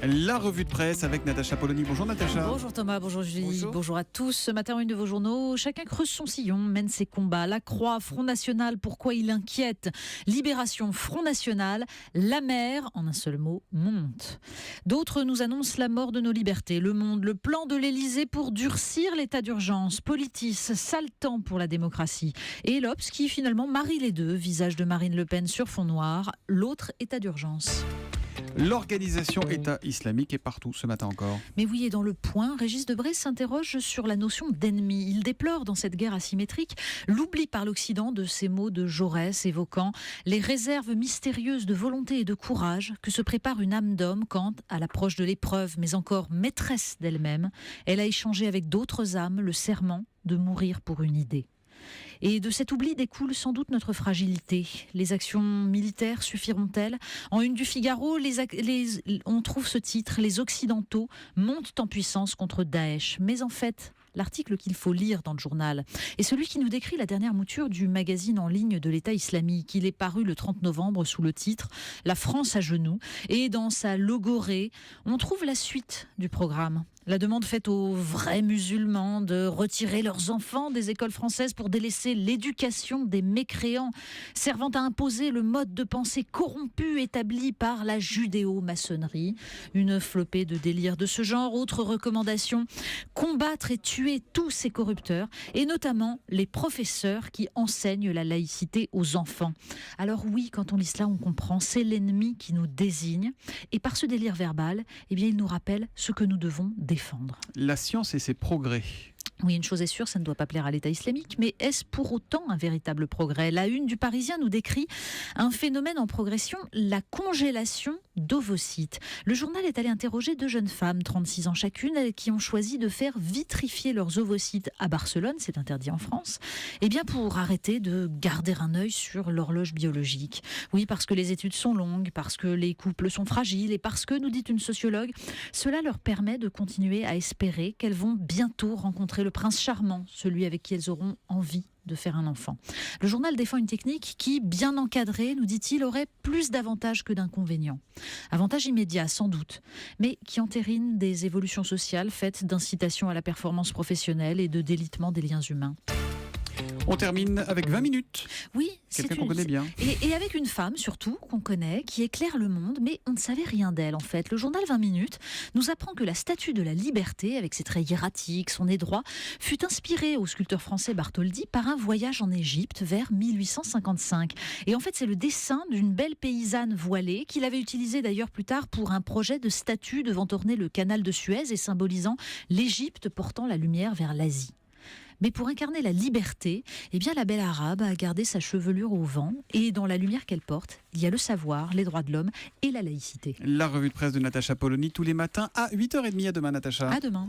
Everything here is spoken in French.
La revue de presse avec Natacha Polony. Bonjour Natacha. Bonjour Thomas, bonjour Julie, Bonjour. bonjour à tous. Ce matin, une de vos journaux, chacun creuse son sillon, mène ses combats. La Croix, Front National, pourquoi il inquiète? Libération, Front National, la mer, en un seul mot, monte. D'autres nous annoncent la mort de nos libertés. Le Monde, le plan de l'Élysée pour durcir l'état d'urgence. Politis, sale temps pour la démocratie. Et l'Obs qui finalement marie les deux. Visage de Marine Le Pen sur fond noir, l'autre état d'urgence. L'organisation État islamique est partout ce matin encore. Mais oui, et dans Le Point, Régis Debray s'interroge sur la notion d'ennemi. Il déplore dans cette guerre asymétrique l'oubli par l'Occident de ces mots de Jaurès évoquant les réserves mystérieuses de volonté et de courage que se prépare une âme d'homme quand, à l'approche de l'épreuve, mais encore maîtresse d'elle-même, elle a échangé avec d'autres âmes le serment de mourir pour une idée. Et de cet oubli découle sans doute notre fragilité. Les actions militaires suffiront-elles? En une du Figaro, on trouve ce titre: les Occidentaux montent en puissance contre Daesh. Mais en fait, l'article qu'il faut lire dans le journal est celui qui nous décrit la dernière mouture du magazine en ligne de l'État islamique. Il est paru le 30 novembre sous le titre « La France à genoux ». Et dans sa logorée, on trouve la suite du programme. La demande faite aux vrais musulmans de retirer leurs enfants des écoles françaises pour délaisser l'éducation des mécréants, servant à imposer le mode de pensée corrompu établi par la judéo-maçonnerie. Une flopée de délires de ce genre. Autre recommandation: combattre et tuer tous ces corrupteurs, et notamment les professeurs qui enseignent la laïcité aux enfants. Alors oui, quand on lit cela, on comprend, c'est l'ennemi qui nous désigne. Et par ce délire verbal, eh bien, il nous rappelle ce que nous devons défendre. La science et ses progrès. Oui, une chose est sûre, ça ne doit pas plaire à l'État islamique, mais est-ce pour autant un véritable progrès? La une du Parisien nous décrit un phénomène en progression, la congélation d'ovocytes. Le journal est allé interroger deux jeunes femmes, 36 ans chacune, qui ont choisi de faire vitrifier leurs ovocytes à Barcelone, c'est interdit en France, et bien pour arrêter de garder un œil sur l'horloge biologique. Oui, parce que les études sont longues, parce que les couples sont fragiles, et parce que, nous dit une sociologue, cela leur permet de continuer à espérer qu'elles vont bientôt rencontrer le prince charmant, celui avec qui elles auront envie de faire un enfant. Le journal défend une technique qui, bien encadrée, nous dit-il, aurait plus d'avantages que d'inconvénients. Avantages immédiats, sans doute, mais qui entérine des évolutions sociales faites d'incitation à la performance professionnelle et de délitement des liens humains. On termine avec 20 minutes. Oui, Quelqu'un qu'on connaît bien. Et avec une femme, surtout, qu'on connaît, qui éclaire le monde, mais on ne savait rien d'elle, en fait. Le journal 20 minutes nous apprend que la statue de la liberté, avec ses traits hiératiques, son nez droit, fut inspirée au sculpteur français Bartholdi par un voyage en Égypte vers 1855. Et en fait, c'est le dessin d'une belle paysanne voilée qu'il avait utilisé d'ailleurs plus tard pour un projet de statue devant orner le canal de Suez et symbolisant l'Égypte portant la lumière vers l'Asie. Mais pour incarner la liberté, eh bien la belle arabe a gardé sa chevelure au vent, et dans la lumière qu'elle porte, il y a le savoir, les droits de l'homme et la laïcité. La revue de presse de Natacha Polony tous les matins à 8h30. À demain Natacha. À demain.